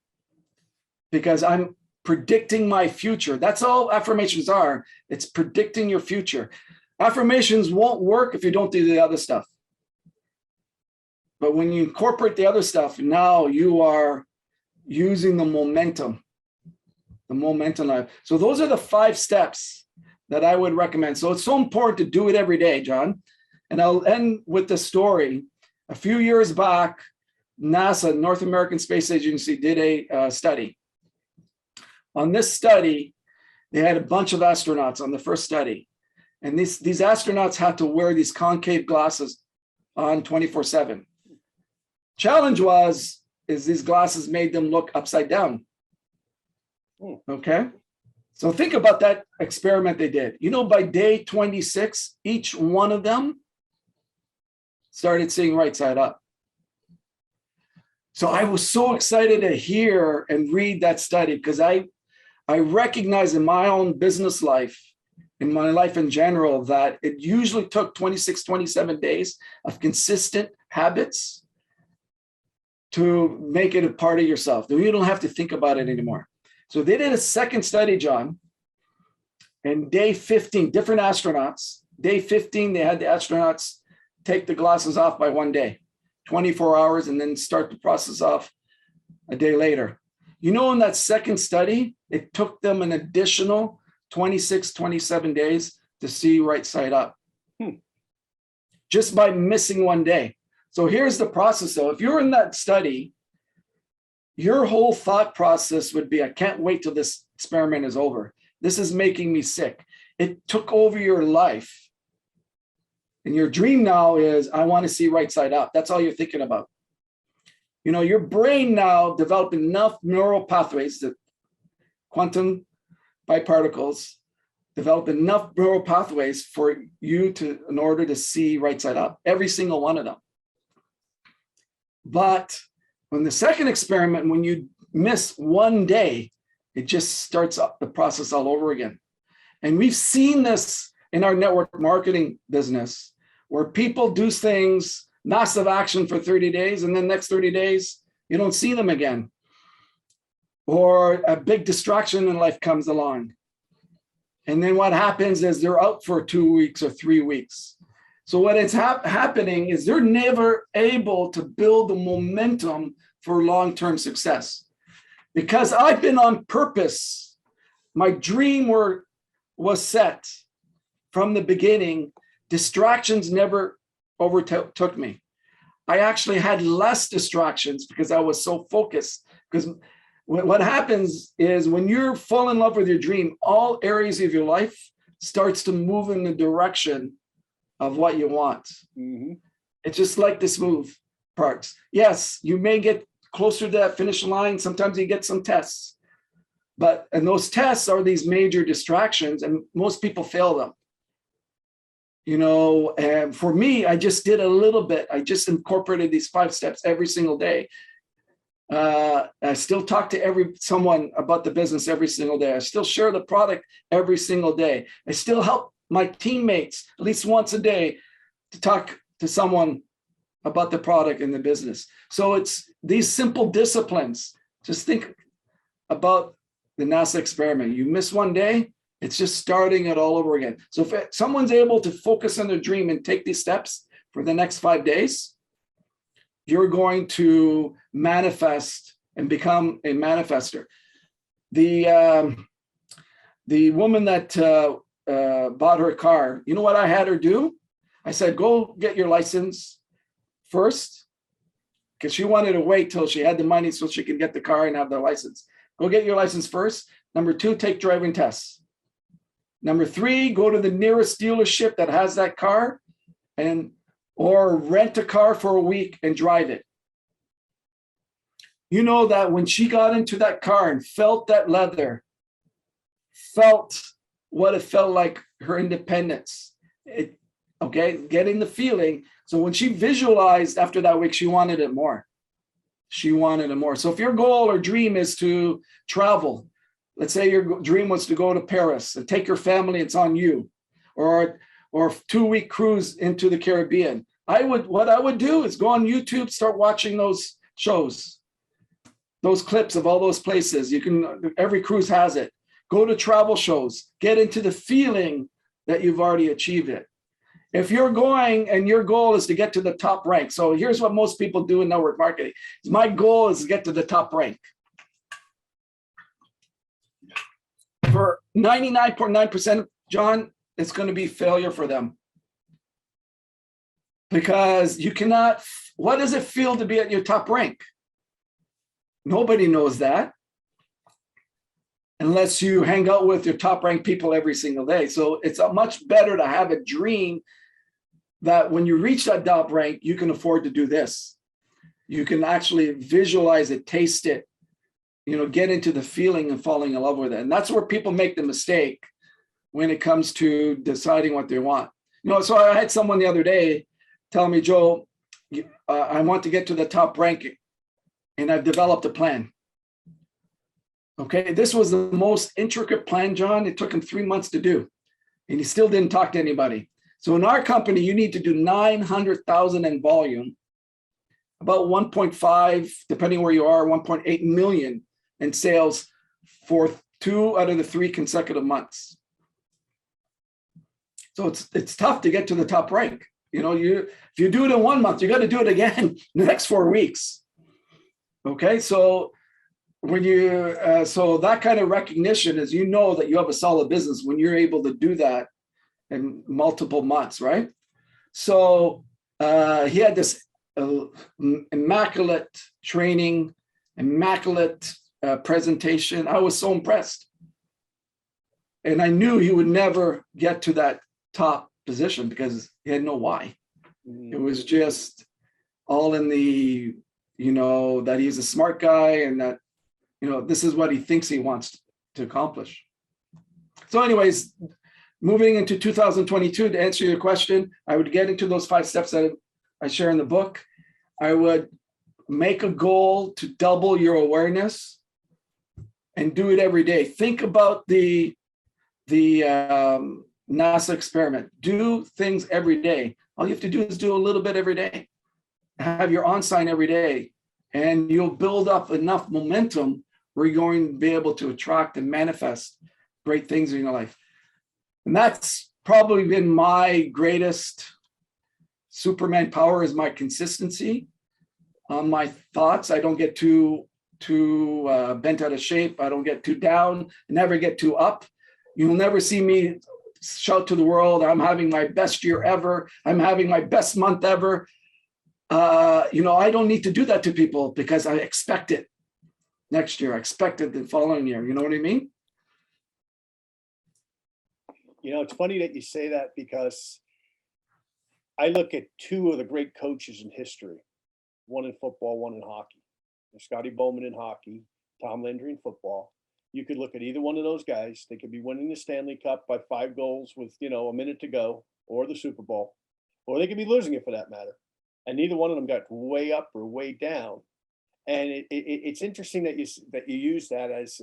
because I'm predicting my future. That's all affirmations are. It's predicting your future. Affirmations won't work if you don't do the other stuff. But when you incorporate the other stuff, now you are using the momentum. So those are the 5 steps that I would recommend. So it's so important to do it every day, John. And I'll end with the story. A few years back, NASA, North American Space Agency, did a study. On this study, they had a bunch of astronauts on the first study. And these astronauts had to wear these concave glasses on 24/7. Challenge is these glasses made them look upside down. Okay. So think about that experiment they did. By day 26, each one of them started seeing right side up. So I was so excited to hear and read that study because I recognize in my own business life, in my life in general, that it usually took 26, 27 days of consistent habits to make it a part of yourself. You don't have to think about it anymore. So they did a second study, John, and day 15, different astronauts. Day 15, they had the astronauts take the glasses off by one day, 24 hours, and then start the process off a day later. In that second study, it took them an additional 26, 27 days to see right side up, just by missing one day. So here's the process, though. If you're in that study, your whole thought process would be, I can't wait till this experiment is over. This is making me sick. It took over your life. And your dream now is, I want to see right side up. That's all you're thinking about. Your brain now developed enough neural pathways, that quantum biparticles develop enough neural pathways for you in order to see right side up, every single one of them. But when the second experiment, when you miss one day, it just starts up the process all over again. And we've seen this in our network marketing business, where people do things, massive action for 30 days, and then next 30 days, you don't see them again. Or a big distraction in life comes along. And then what happens is they're out for 2 weeks or 3 weeks. So what is happening is they're never able to build the momentum for long-term success. Because I've been on purpose, my dream was set from the beginning. Distractions never overtook me. I actually had less distractions because I was so focused. Because what happens is when you're fall in love with your dream, all areas of your life starts to move in the direction of what you want. Mm-hmm. It's just like the smooth parts. Yes, you may get closer to that finish line. Sometimes you get some tests. And those tests are these major distractions, and most people fail them. And for me, I just did a little bit. I just incorporated these 5 steps every single day. I still talk to someone about the business every single day. I still share the product every single day. I still help my teammates at least once a day to talk to someone about the product and the business. So it's these simple disciplines. Just think about the NASA experiment. You miss one day, it's just starting it all over again. So if someone's able to focus on their dream and take these steps for the next 5 days, you're going to manifest and become a manifester. The woman that bought her car, you know what I had her do? I said, go get your license first, because she wanted to wait till she had the money so she could get the car and have the license. Go get your license first. Number 2, take driving tests. Number 3, go to the nearest dealership that has that car or rent a car for a week and drive it. You know that when she got into that car and felt that leather, felt what it felt like, her independence, getting the feeling. So when she visualized after that week, she wanted it more. She wanted it more. So if your goal or dream is to travel, let's say your dream was to go to Paris and take your family, it's on you, or a 2-week cruise into the Caribbean. What I would do is go on YouTube, start watching those shows, those clips of all those places. Every cruise has it. Go to travel shows, get into the feeling that you've already achieved it. If you're going and your goal is to get to the top rank. So here's what most people do in network marketing. My goal is to get to the top rank. For 99.9%, John, it's going to be failure for them. Because you cannot, what does it feel to be at your top rank? Nobody knows that. unless you hang out with your top ranked people every single day. So it's much better to have a dream that when you reach that top rank, you can afford to do this. You can actually visualize it, taste it, get into the feeling and falling in love with it. And that's where people make the mistake when it comes to deciding what they want. So I had someone the other day tell me, Joe, I want to get to the top ranking and I've developed a plan. Okay, this was the most intricate plan, John. It took him 3 months to do, and he still didn't talk to anybody. So in our company, you need to do 900,000 in volume, about 1.5, depending where you are, 1.8 million in sales for 2 out of the 3 consecutive months. So it's tough to get to the top rank. If you do it in 1 month, you got to do it again in the next 4 weeks. Okay, so when you so that kind of recognition is that you have a solid business when you're able to do that in multiple months, right? So he had this immaculate training, immaculate presentation. I was so impressed, and I knew he would never get to that top position because he had no why. It was just all in the that he's a smart guy and that this is what he thinks he wants to accomplish. So anyways, moving into 2022, to answer your question, I would get into those 5 steps that I share in the book. I would make a goal to double your awareness and do it every day. Think about the NASA experiment. Do things every day. All you have to do is do a little bit every day. Have your on sign every day, and you'll build up enough momentum where you're going to be able to attract and manifest great things in your life. And that's probably been my greatest Superman power, is my consistency on my thoughts. I don't get too bent out of shape. I don't get too down, never get too up. You'll never see me shout to the world, I'm having my best year ever. I'm having my best month ever. I don't need to do that to people because I expect it next year. I expect it the following year. You know what I mean? It's funny that you say that because I look at 2 of the great coaches in history, one in football, one in hockey. Scotty Bowman in hockey, Tom Landry in football. You could look at either one of those guys. They could be winning the Stanley Cup by 5 goals with, a minute to go, or the Super Bowl, or they could be losing it for that matter. And neither one of them got way up or way down. And it's interesting that you use that as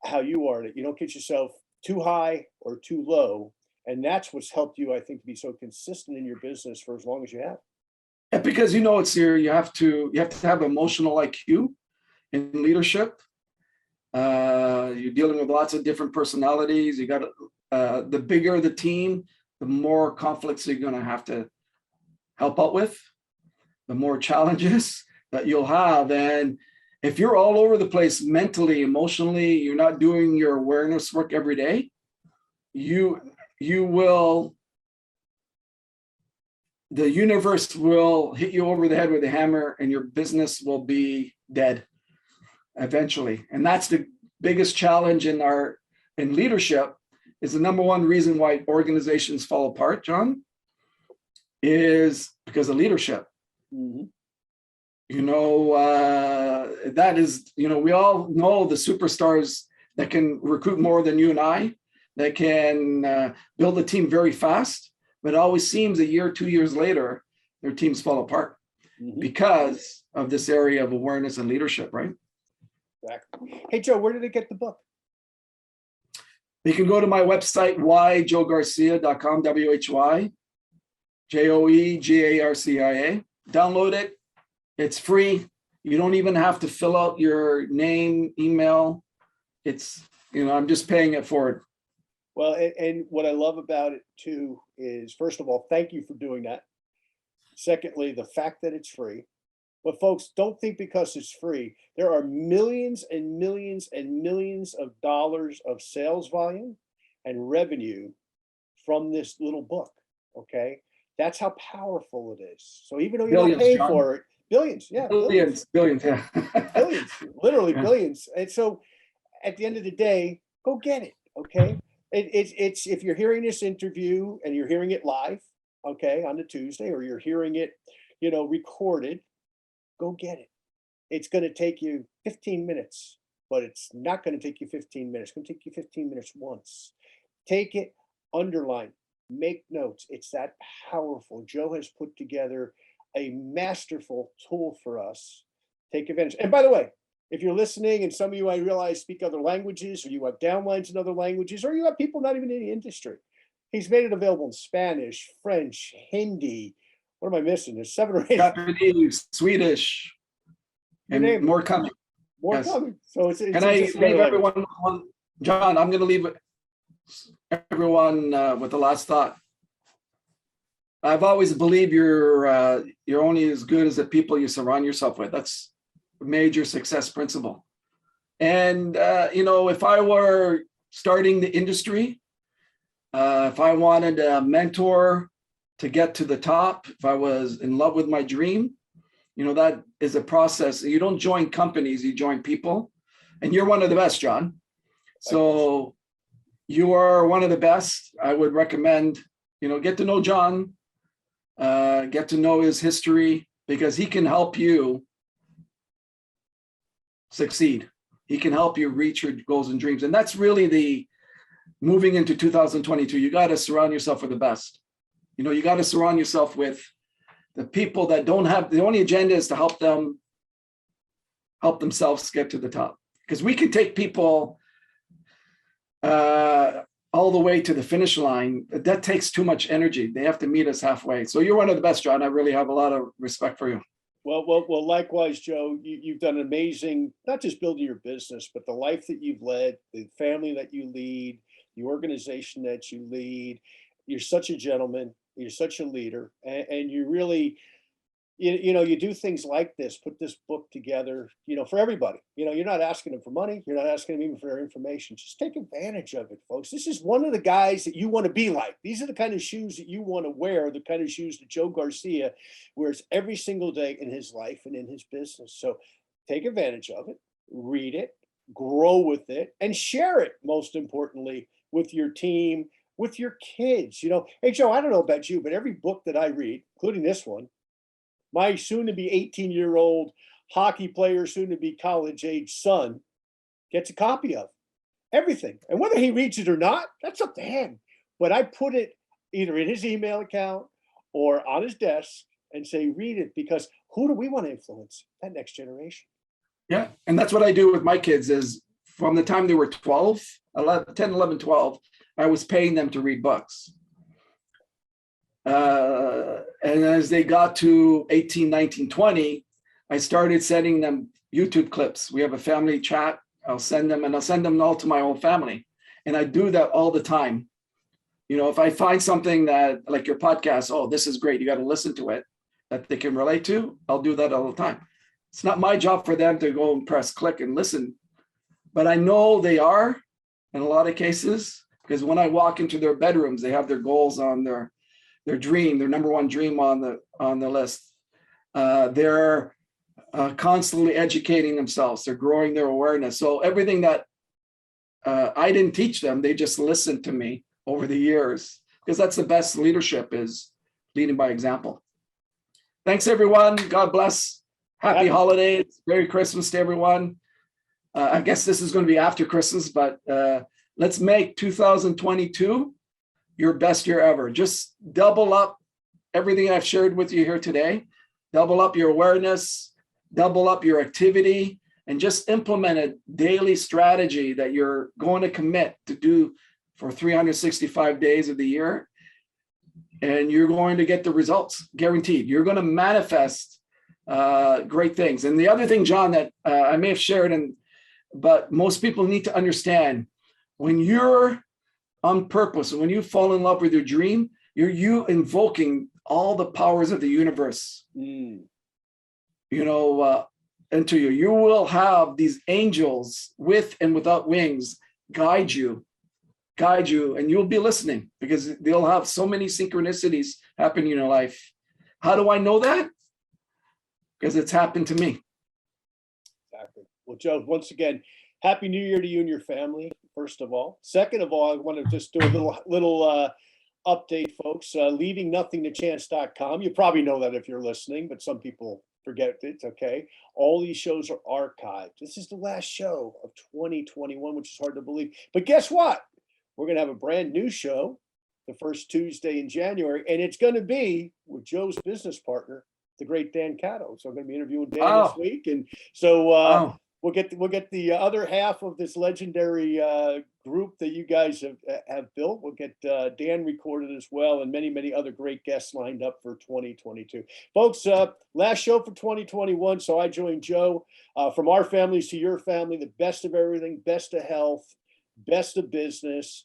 how you are, that you don't get yourself too high or too low. And that's what's helped you, I think, to be so consistent in your business for as long as you have. Yeah, because it's here. You have to have emotional IQ in leadership. You're dealing with lots of different personalities. You got the bigger the team, the more conflicts you're going to have to help out with, the more challenges that you'll have. And if you're all over the place mentally, emotionally, you're not doing your awareness work every day, the universe will hit you over the head with a hammer and your business will be dead eventually. And that's the biggest challenge in leadership, is the number one reason why organizations fall apart, John, is because of leadership. Mm-hmm. That is, we all know the superstars that can recruit more than you and I, that can build a team very fast, but it always seems a year, 2 years later, their teams fall apart because of this area of awareness and leadership, right? Exactly. Hey, Joe, where did they get the book? They can go to my website, whyjoegarcia.com, WHYJOEGARCIA. Download it. It's free. You don't even have to fill out your name, email. It's, I'm just paying it forward. Well, and what I love about it too is, first of all, thank you for doing that. Secondly, the fact that it's free. But folks, don't think because it's free. There are millions and millions and millions of dollars of sales volume and revenue from this little book. Okay. That's how powerful it is. So even though you don't pay for it, billions, yeah. Billions, yeah. Billions, literally Yeah. billions. And so at the end of the day, go get it. Okay. It's if you're hearing this interview and you're hearing it live, okay, on the Tuesday, or you're hearing it, recorded, go get it. It's going to take you 15 minutes, but it's not going to take you 15 minutes. It's going to take you 15 minutes once. Take it, underline, make notes. It's that powerful. Joe has put together a masterful tool for us. Take advantage. And by the way, if you're listening, and some of you I realize speak other languages, or you have downlines in other languages, or you have people not even in the industry, he's made it available in Spanish, French, Hindi. What am I missing? There's 7 or 8. Japanese, Swedish, and more coming. More Yes. coming. So it's Can I leave everyone on, John, I'm going to leave everyone with the last thought. I've always believed you're only as good as the people you surround yourself with. That's a major success principle. And, if I were starting the industry, if I wanted a mentor to get to the top, if I was in love with my dream, that is a process. You don't join companies, you join people. And you're one of the best, John. So you are one of the best. I would recommend, get to know John, get to know his history, because he can help you succeed. He can help you reach your goals and dreams. And that's really the moving into 2022. You got to surround yourself with the best. You got to surround yourself with the people that don't have, the only agenda is to help themselves get to the top. Because we can take people all the way to the finish line. That takes too much energy. They have to meet us halfway. So you're one of the best, John. I really have a lot of respect for you. Well, likewise, Joe, you've done amazing, not just building your business, but the life that you've led, the family that you lead, the organization that you lead. You're such a gentleman. You're such a leader, and you really, you do things like this, put this book together, for everybody. You're not asking them for money. You're not asking them even for their information. Just take advantage of it, folks. This is one of the guys that you want to be like. These are the kind of shoes that you want to wear, the kind of shoes that Joe Garcia wears every single day in his life and in his business. So take advantage of it, read it, grow with it, and share it, most importantly, with your team, with your kids. Hey, Joe, I don't know about you, but every book that I read, including this one, my soon-to-be 18-year-old hockey player, soon-to-be college-age son gets a copy of everything. And whether he reads it or not, that's up to him. But I put it either in his email account or on his desk and say, read it, because who do we want to influence? That next generation. Yeah, and that's what I do with my kids is from the time they were 12, 11, 10, 11, 12, I was paying them to read books. And as they got to 18, 19, 20, I started sending them YouTube clips. We have a family chat. I'll send them all to my whole family. And I do that all the time. If I find something that, like your podcast, oh, this is great, you got to listen to it, that they can relate to, I'll do that all the time. It's not my job for them to go and press click and listen, but I know they are in a lot of cases, because when I walk into their bedrooms, they have their goals on their dream, their number one dream on the list. They're constantly educating themselves. They're growing their awareness. So everything that I didn't teach them, they just listened to me over the years, because that's the best leadership, is leading by example. Thanks, everyone. God bless. Happy holidays. Merry Christmas to everyone. I guess this is going to be after Christmas, but let's make 2022 your best year ever. Just double up everything I've shared with you here today. Double up your awareness, double up your activity, and just implement a daily strategy that you're going to commit to do for 365 days of the year. And you're going to get the results, guaranteed. You're going to manifest great things. And the other thing, John, that I may have shared, but most people need to understand, when you're on purpose, and when you fall in love with your dream, you're invoking all the powers of the universe, into you. You will have these angels with and without wings guide you, and you'll be listening, because they'll have so many synchronicities happen in your life. How do I know that? Because it's happened to me. Exactly. Well, Joe, once again, Happy New Year to you and your family, first of all. Second of all, I want to just do a little update, folks. Leavingnothingtochance.com. You probably know that if you're listening, but some people forget it. Okay. All these shows are archived. This is the last show of 2021, which is hard to believe. But guess what? We're going to have a brand new show the first Tuesday in January, and it's going to be with Joe's business partner, the great Dan Cato. So I'm going to be interviewing Dan this week. And so we'll get the other half of this legendary group that you guys have built. We'll get Dan recorded as well, and many, many other great guests lined up for 2022. Folks, last show for 2021. So I joined Joe. From our families to your family, the best of everything, best of health, best of business.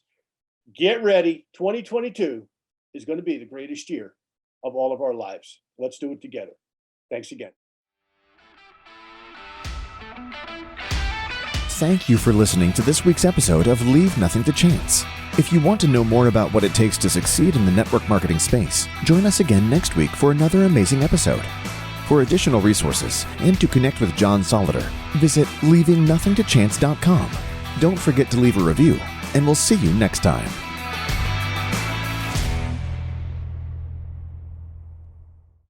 Get ready. 2022 is going to be the greatest year of all of our lives. Let's do it together. Thanks again. Thank you for listening to this week's episode of Leave Nothing to Chance. If you want to know more about what it takes to succeed in the network marketing space, join us again next week for another amazing episode. For additional resources and to connect with John Solleder, visit leavingnothingtochance.com. Don't forget to leave a review, and we'll see you next time.